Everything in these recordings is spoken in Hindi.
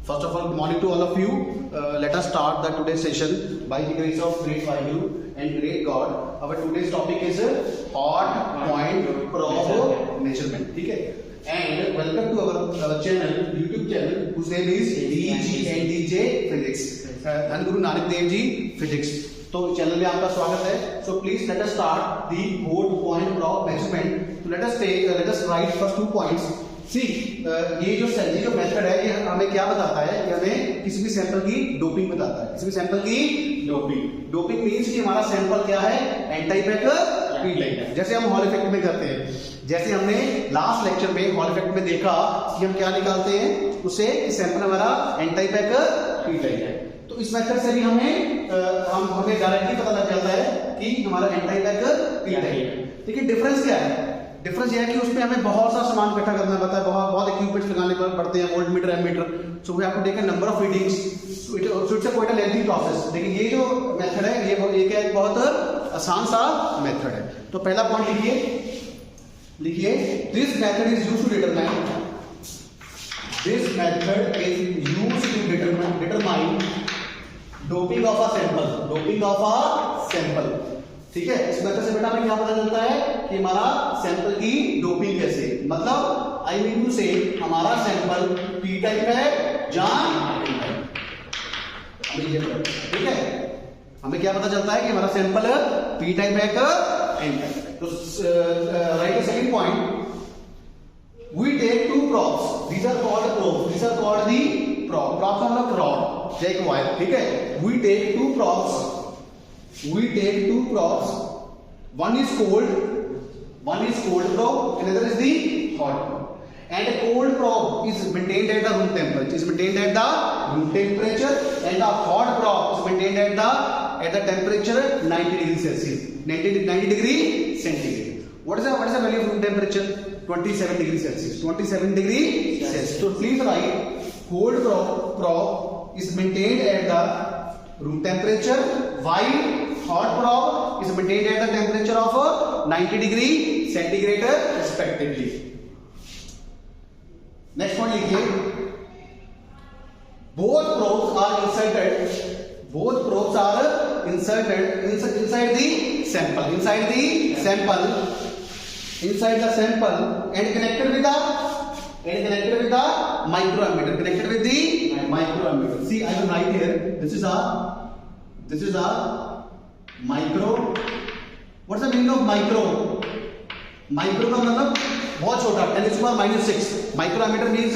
First of all, good morning to all of you. Let us start the today's session by the grace of great Vaheguru and great God. Our today's topic is hot point probe measurement. ठीक है? And welcome to our channel, YouTube channel, whose name is DG Physics. धन गुरु नानक देव जी फिजिक्स. तो चैनल में आपका स्वागत है. So please let us start the hot point probe measurement. So let us write first 2 points. सी ये जो मेथड है ये हमें क्या बताता है कि हमें किसी भी सैंपल की डोपिंग बताता है. किसी भी सैंपल की डोपिंग मींस कि हमारा सैंपल क्या है, एन टाइप है पी टाइप है. जैसे हम हॉल इफेक्ट में करते हैं, जैसे हमने लास्ट लेक्चर में हॉल इफेक्ट में देखा कि हम क्या निकालते हैं उससे सैंपल हमारा एन टाइप है पी टाइप है. तो इस मेथड से भी हमें डायरेक्टली पता लग जाता है कि हमारा एन टाइप है पी टाइप है. देखिए डिफरेंस क्या है. डिफरेंस यह है कि उसमें हमें बहुत सा सामान इकट्ठा करना पड़ता है, बहुत इक्विपमेंट्स लगाने पड़ते हैं, volt meter, ammeter. So we have to take a number of readings. So it's a quite a lengthy process. देखिए ये जो मेथड है ये क्या है, बहुत आसान सा मेथड है. तो पहला पॉइंट लिखिए this method is used to determine doping of a sample. ठीक है, इस मेथड से बेटा हमें क्या पता चलता है कि हमारा सैंपल की डोपिंग कैसे, मतलब आई मीन टू से हमारा सैंपल पी टाइप है या ठीक है. हमें क्या पता चलता है कि हमारा सैंपल पी टाइप है का एन टाइप. तो write second point, we take 2 props. These are called probes. These are called the props का मतलब rod या एक वायर. ठीक है, we take 2 props. One is cold probe, another is the hot probe. And a cold probe is maintained at the room temperature, and the hot probe is maintained at the temperature 90 degrees Celsius, 90 degree centigrade. What is the value of room temperature? 27 degrees Celsius. So please write cold probe is maintained at the room temperature, while hot probe is maintained at the temperature of 90 degree centigrade respectively. Next one लिखिए, both probes are inserted inside the sample and connected with the microammeter. See, I will write here, this is a micro. What's the meaning of micro? Micro का मतलब बहुत छोटा, 10⁻⁻⁶. माइक्रोमीटर मीन्स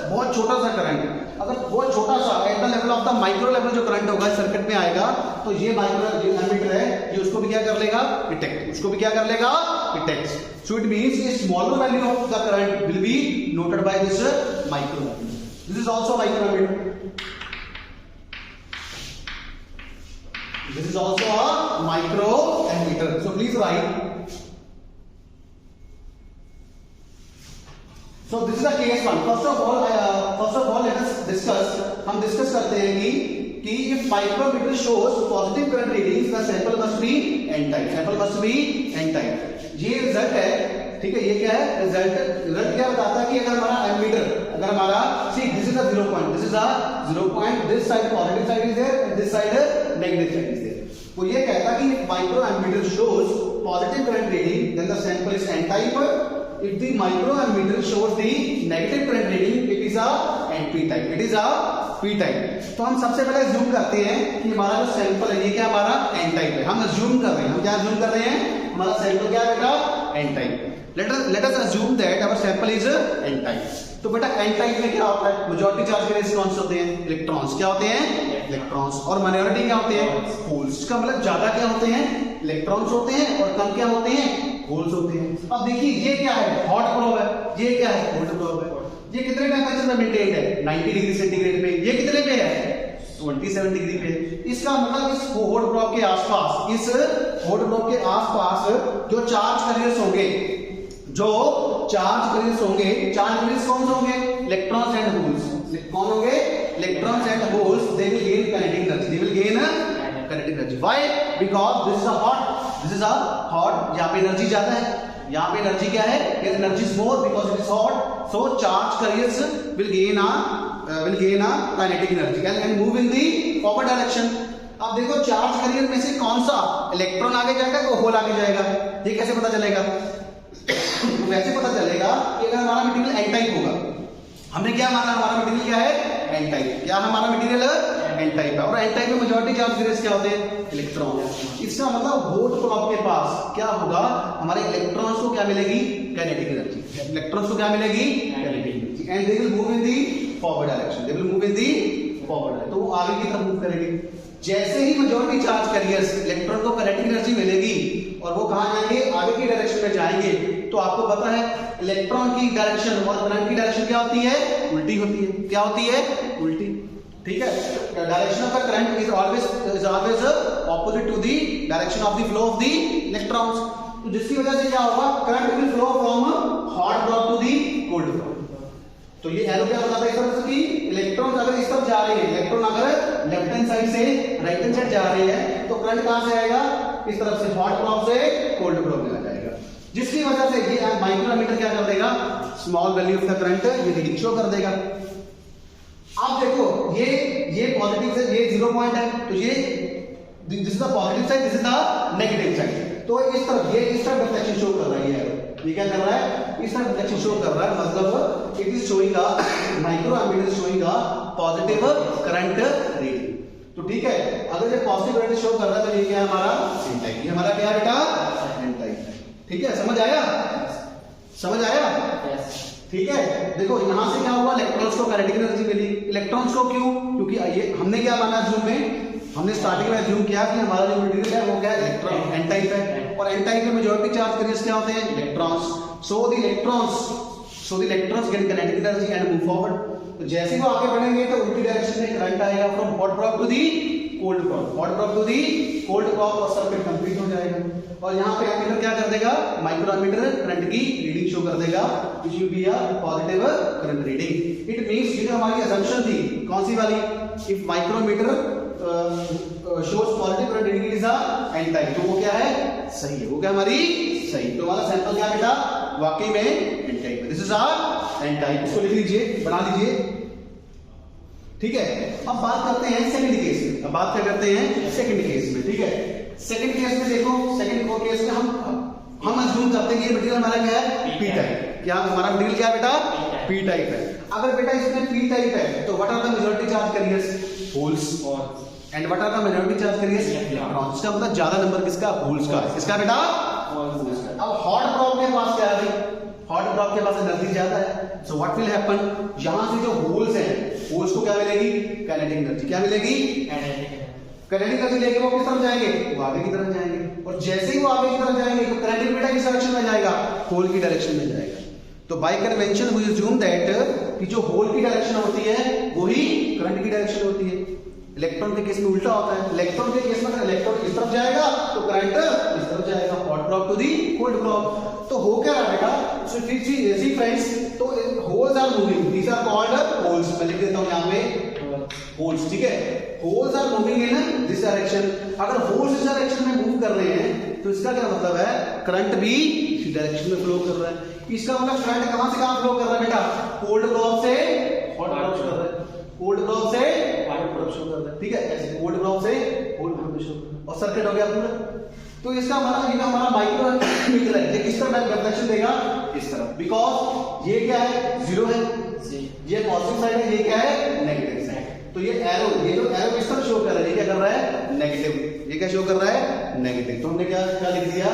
बहुत छोटा सा करंट. अगर बहुत छोटा सा at the level of the micro level जो करंट होगा सर्किट में आएगा, तो ये माइक्रोमीटर है, ये उसको भी क्या कर लेगा, डिटेक्ट. सो इट मींस ये smaller value of the current will be noted by this micrometer. This is also micrometer. This is also a microammeter. So please write. So this is the case 1. First of all, let us discuss. हम डिस्कस करते हैं कि if micrometer shows positive current readings, the sample must be n type. ये रिजल्ट है. ठीक है, ये क्या है, रिजल्ट क्या बताता है कि अगर हमारा ammeter, see this is a 0 point, this side positive side is there and this side negative side is there. तो ये कहता है कि microammeter shows positive current reading, then the sample is n type. If the microammeter shows the negative current reading, it is a p type. तो हम सबसे पहले assume करते हैं कि हमारा जो सैंपल है ये क्या हमारा n type है. हम assume कर रहे हैं हमारा सैंपल क्या है बेटा, n type. Let us assume that our sample is n type. तो बेटा n टाइप में क्या होता है, मेजॉरिटी चार्ज के इलेक्ट्रॉन्स होते हैं, इलेक्ट्रॉन्स. और माइनॉरिटी क्या होते हैं, होल्स. इसका मतलब ज्यादा क्या होते हैं, इलेक्ट्रॉन्स होते हैं, और कम क्या होते हैं, होल्स होते हैं. अब देखिए ये क्या है, हॉट प्रोब है, ये क्या है, कोल्ड प्रोब है. ये कितने टेंपरेचर में मेंटेन्ड है, 90 डिग्री सेंटीग्रेड पे. ये कितने पे है, 27 डिग्री पे. इसका मतलब इस हॉट प्रोब के आसपास जो चार्ज कैरियर्स होंगे, चार्ज कैरियर्स कौन से होंगे, इलेक्ट्रॉन्स एंड होल्स. कौन होंगे, electrons and holes. They will gain kinetic energy. Why, because this is a hot. यहाँ पे एनर्जी ज्यादा है, यहाँ पे एनर्जी क्या है, energy is more because it is hot. So charge carriers will gain will gain a kinetic energy and move in the forward direction. अब देखो चार्ज कैरियर में से कौन सा इलेक्ट्रॉन आगे जाएगा या होल आगे जाएगा, ये कैसे पता चलेगा? वैसे पता चलेगा कि अगर हमारा मटेरियल एन टाइप होगा, हमने क्या माना हमारा मटेरियल क्या है? N type. क्या हमारा मटेरियल एन टाइप है और एन टाइप में मेजॉरिटी चार्ज कैरियर्स क्या होते हैं? इलेक्ट्रॉन। इसका मतलब होल प्रोब के पास क्या होगा? हमारे इलेक्ट्रॉन्स को क्या मिलेगी? Kinetic energy. इलेक्ट्रॉन्स को क्या मिलेगी? Kinetic energy and they will move in the forward direction. They will move in the forward, तो वो आगे की तरफ मूव करेंगे। जैसे ही मेजॉरिटी चार्ज कैरियर्स इलेक्ट्रॉन को काइनेटिक एनर्जी मिलेगी और वो कहां जाएंगे? आगे की डायरेक्शन में जाएंगे। तो आपको पता है इलेक्ट्रॉन की डायरेक्शन और करंट की डायरेक्शन क्या होती है? उल्टी होती है। क्या होती है? उल्टी। ठीक है, direction of the current is always opposite to the direction of the flow of the electrons. तो जिसकी वजह से क्या होगा? Current will flow from hot drop to the cold drop. तो ये एरो क्या बताता है इस तरह से कि इलेक्ट्रॉन अगर इस तरफ जा रहे हैं, इलेक्ट्रॉन अगर लेफ्ट हैंड साइड से राइट हैंड साइड जा रहे हैं तो करंट कहां से आएगा? इस तरफ से हॉट ड्रॉप से कोल्ड ड्रॉप में आ जाएगा। जिसकी वजह से ये माइक्रोमीटर क्या कर देगा? Small value of the current ये रीडिंग शो कर देगा। आप देखो ये पॉजिटिव से ये 0 पॉइंट है, तो ये this is the positive side, this is the negative side. तो इस तरफ ये इस तरफ डिफ्लेक्शन शो कर रही है। ये क्या कर रहा है? इस तरफ डिफ्लेक्शन शो कर रहा है, मतलब it is showing a micrometer is showing a positive current reading. तो ठीक है, अगर ये पॉजिटिव करंट शो कर रहा है तो ये क्या है? हमारा एन टाइप। ये हमारा क्या है बेटा? एन टाइप है। ठीक है, समझ आया? समझ आया? ठीक है, देखो यहां से क्या हुआ? इलेक्ट्रॉन्स को काइनेटिक एनर्जी मिली। इलेक्ट्रॉन्स को क्यों? क्योंकि ये हमने क्या माना जूम में? हमने स्टार्टिंग में जूम किया कि हमारा जो मटेरियल है वो क्या है? इलेक्ट्रॉन, एन टाइप है। और एन टाइप में मेजॉरिटी चार्ज कैरियर्स क्या होते हैं? Electrons. So the electrons get kinetic energy and move forward. तो जैसे वो आगे बढ़ेंगे तो उल्टी डायरेक्शन में करंट आएगा from hot drop to the cold drop, hot drop to the cold drop और सर्किट कंप्लीट हो जाएगा। और यहाँ पे एमीटर क्या कर देगा? माइक्रोमीटर करंट की रीडिंग शो कर देगा, which will be a positive current reading. It means ये जो हमारी असम्पशन थी कौन सी वाली? If micrometer shows positive current reading is a N type, तो वो क्या है? सही है। वो क्या हमारी? सही। तो हमारा सैंपल क्या बेटा? वाकई में एन टाइप है। This is a N type. इसको लिख लीजिए, बना लीजिए। ठीक है, अब बात करते हैं सेकंड केस में। अब बात क्या करते हैं? सेकंड केस में। ठीक है, सेकंड केस में देखो, सेकंड केस में हम अज्यूम करते हैं कि ये मटेरियल हमारा क्या है? P type. क्या हमारा मटेरियल क्या है बेटा? पी टाइप है। अगर बेटा इसमें पी टाइप है तो what are the majority charge carriers? Holes. And what are the majority charge carriers? Electrons. इसका मतलब ज्यादा नंबर किसका? होल्स का। किसका बेटा? होल्स का। अब हॉट ड्रॉप के पास क्या है? हॉट ड्रॉप के पास एनर्जी ज्यादा है। So what will happen? यहां से जो होल्स हैं, होल्स को क्या मिलेगी? Kinetic energy. क्या मिलेगी? काइनेटिक एनर्जी लेके वो किस तरफ जाएंगे? वो आगे की तरफ जाएंगे। और जैसे ही वो आगे की तरफ जाएंगे तो काइनेटिक बेटा किस डायरेक्शन में जाएगा? होल की डायरेक्शन में जाएगा। तो by convention we assume that कि जो होल की डायरेक्शन होती है वही करंट की डायरेक्शन होती है। इलेक्ट्रॉन के केस में उल्टा होता है। इलेक्ट्रॉन के केस में अगर इलेक्ट्रॉन इस तरफ जाएगा तो करंट इस तरफ जाएगा, hot drop to the cold drop. तो हो क्या रहा बेटा? सो सी फ्रेंड्स, तो holes are moving, these are called holes. मैं लिख देता हूं यहां पे होल्स। ठीक है, holes are moving in this direction. अगर होल्स इस डायरेक्शन में मूव कर रहे हैं तो इसका क्या मतलब है? करंट भी इस डायरेक्शन में फ्लो कर रहा है। इसका मतलब करंट कहां से कहां फ्लो कर रहा है बेटा? कोल्ड ड्रॉप से हॉट ड्रॉप कर रहा है, कोल्ड ड्रॉप से हॉट ड्रॉप शो कर रहा है। ठीक है, ऐसे कोल्ड ड्रॉप से कोल्ड ड्रॉप शो कर रहा है और सर्किट हो गया पूरा। तो इसका मतलब ये हमारा माइक्रोमीटर है, ये किस तरह रिफ्लेक्शन देगा? इस तरफ। बिकॉज ये क्या है? 0 है, ये पॉजिटिव साइड है, ये क्या है? Negative side. तो ये एरो किस तरह शो कर रहा है? ये क्या कर रहा है? नेगेटिव। ये क्या शो कर रहा है? नेगेटिव। तो हमने क्या लिख दिया?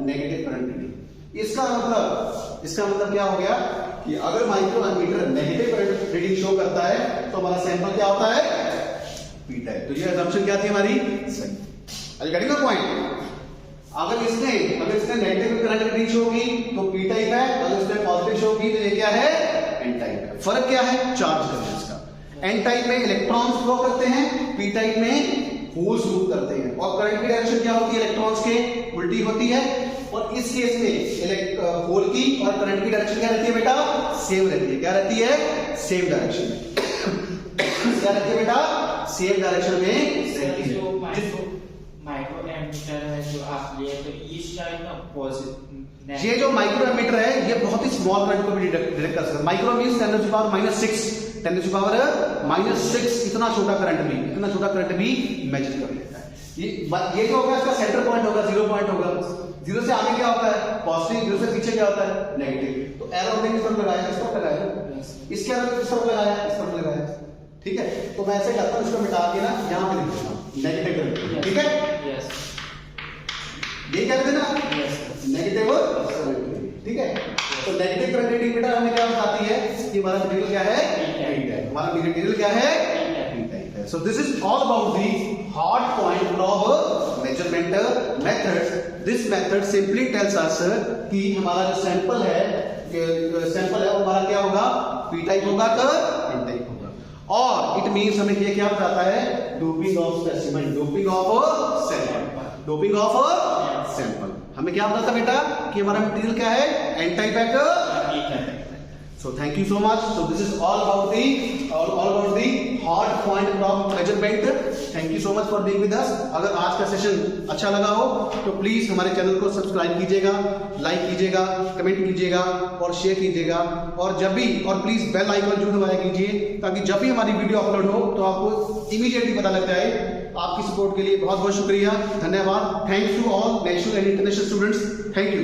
Negative current reading. इसका मतलब क्या हो गया कि अगर micrometer negative current reading show करता है तो हमारा सैंपल क्या होता है? P type. तो ये असम्पशन क्या थी हमारी? सही। Are you getting the point? अगर इसने नेगेटिव करंट रीडिंग शो की तो पी टाइप है, अगर इसने पॉजिटिव शो की तो ये क्या है? एन टाइप है। फर्क क्या है? चार्ज कैरियर्स का। एन टाइप में इलेक्ट्रॉन्स फ्लो करते हैं, पी टाइप में होल्स मूव करते हैं। और करंट की डायरेक्शन क्या होती है? इलेक्ट्रॉन्स के उल्टी होती है। और इस केस में होल की और करंट की डायरेक्शन क्या रहती है बेटा? सेम रहती है। क्या रहती है? सेम डायरेक्शन में। क्या रहती है बेटा? सेम डायरेक्शन में रहती है। माइक्रोमीटर है जो आप लिए तो इस साइड ना पॉजिटिव। ये जो माइक्रोमीटर है ये बहुत ही स्मॉल करंट को भी डिटेक्ट कर सकता है। माइक्रो मींस 10⁻⁻⁶ 10⁻⁻⁶ इतना छोटा करंट भी मेजर कर लेता है। ये जो होगा इसका सेंटर पॉइंट होगा, 0 पॉइंट होगा। 0 से आगे क्या होता है पॉजिटिव, 0 से पीछे क्या होता है नेगेटिव। तो एरो हमने किस तरफ लगाया, इस तरफ लगाया, इसके एरो किस तरफ लगाया, इस तरफ लगाया, ठीक है। तो मैं ऐसे करता हूं, इसको मिटा के ना यहां पे लिख देता हूं नेगेटिव करंट, ठीक है। यस ये क्या कहते हैं ना यस नेगेटिव करंट, ठीक है। तो नेगेटिव करंट इंडिकेटर हमें क्या बताती है कि हमारा मटेरियल क्या है, हमारा मटेरियल क्या है। So this is all about the hard point probe measurement method. This method simply tells us कि हमारा जो सैंपल है वो हमारा क्या होगा, P टाइप होगा कि N टाइप होगा। और इट मींस हमें ये क्या बताता है, doping of specimen, doping of sample. हमें क्या बताता बेटा कि हमारा मटेरियल क्या है, N टाइप है कि So thank you so much. So this is all about the hard point probe measurement. Thank you so much for being with us. अगर आज का सेशन अच्छा लगा हो तो प्लीज हमारे चैनल को सब्सक्राइब कीजिएगा, लाइक कीजिएगा, कमेंट कीजिएगा और शेयर कीजिएगा। और प्लीज बेल आइकन जरूर दबाया कीजिए ताकि जब भी हमारी वीडियो अपलोड हो तो आपको इमीडिएटली पता लग जाए। आपकी सपोर्ट के लिए बहुत बहुत शुक्रिया, धन्यवाद। Thanks to all national and international students, thank you.